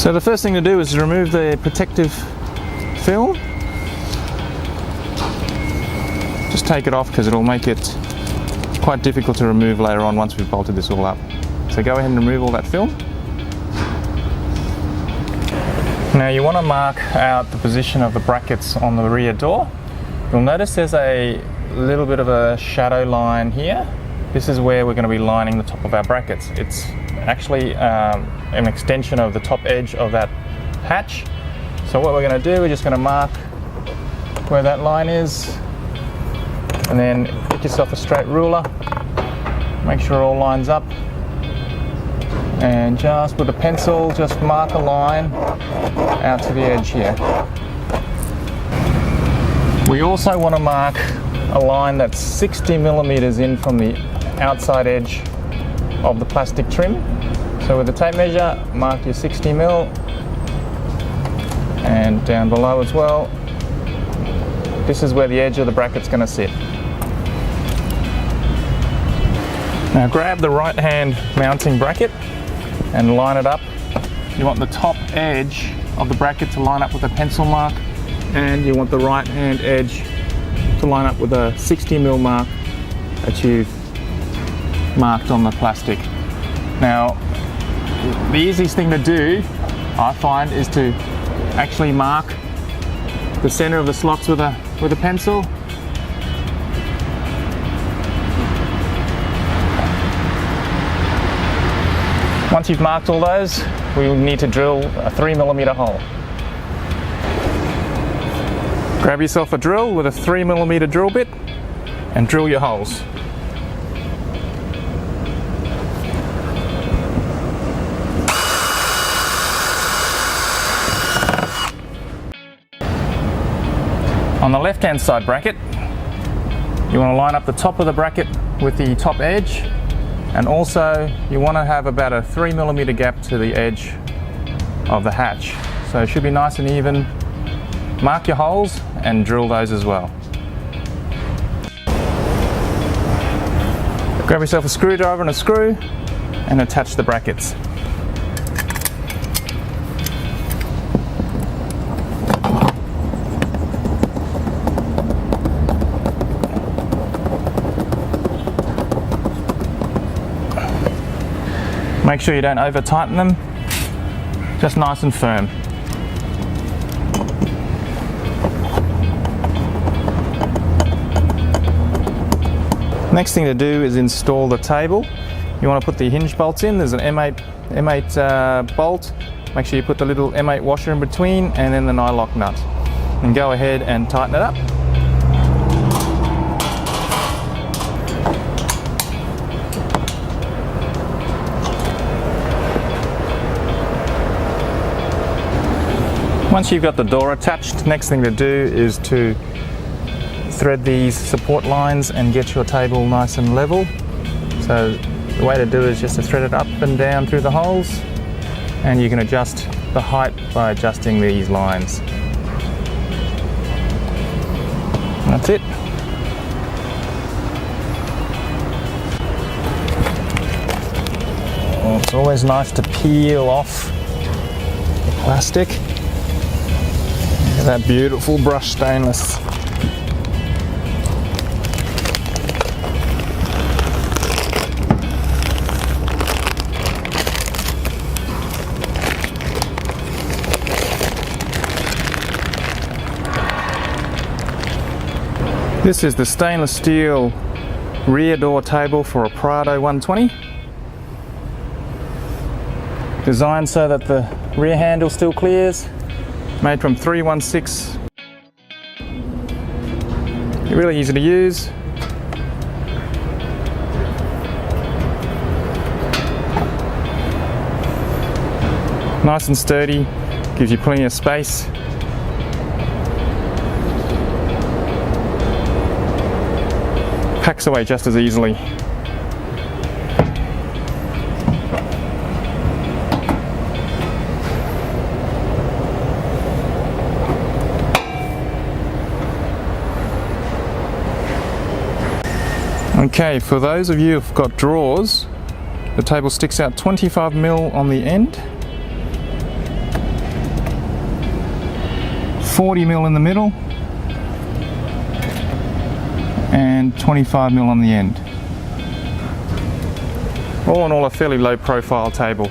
So the first thing to do is remove the protective film. Just take it off because it'll make it quite difficult to remove later on once we've bolted this all up. So go ahead and remove all that film. Now you want to mark out the position of the brackets on the rear door. You'll notice there's a little bit of a shadow line here. This is where we're going to be lining the top of our brackets. It's actually an extension of the top edge of that hatch. So what we're going to do, we're just going to mark where that line is, and then get yourself a straight ruler, make sure it all lines up, and just with a pencil just mark a line out to the edge here. We also want to mark a line that's 60 millimeters in from the outside edge of the plastic trim. So with the tape measure, mark your 60 mil, and down below as well. This is where the edge of the bracket's going to sit. Now grab the right hand mounting bracket and line it up. You want the top edge of the bracket to line up with a pencil mark, and you want the right hand edge to line up with a 60 mil mark that you've marked on the plastic. Now the easiest thing to do, I find, is to actually mark the center of the slots with a pencil. Once you've marked all those, we will need to drill a 3mm hole. Grab yourself a drill with a 3mm drill bit and drill your holes. On the left-hand side bracket, you want to line up the top of the bracket with the top edge, and also you want to have about a 3mm gap to the edge of the hatch. So it should be nice and even. Mark your holes and drill those as well. Grab yourself a screwdriver and a screw and attach the brackets. Make sure you don't over tighten them, just nice and firm. Next thing to do is install the table. You want to put the hinge bolts in. There's an M8 bolt. Make sure you put the little M8 washer in between, and then the nylock nut. And go ahead and tighten it up. Once you've got the door attached, next thing to do is to thread these support lines and get your table nice and level. So the way to do it is just to thread it up and down through the holes, and you can adjust the height by adjusting these lines. And that's it. Well, it's always nice to peel off the plastic. Look at that beautiful brushed stainless. This is the stainless steel rear door table for a Prado 120. Designed so that the rear handle still clears. Made from 316. Really easy to use. Nice and sturdy, gives you plenty of space. Packs away just as easily. Okay, for those of you who've got drawers, the table sticks out 25mm on the end. 40mm in the middle and 25mm on the end. All in all, a fairly low profile table.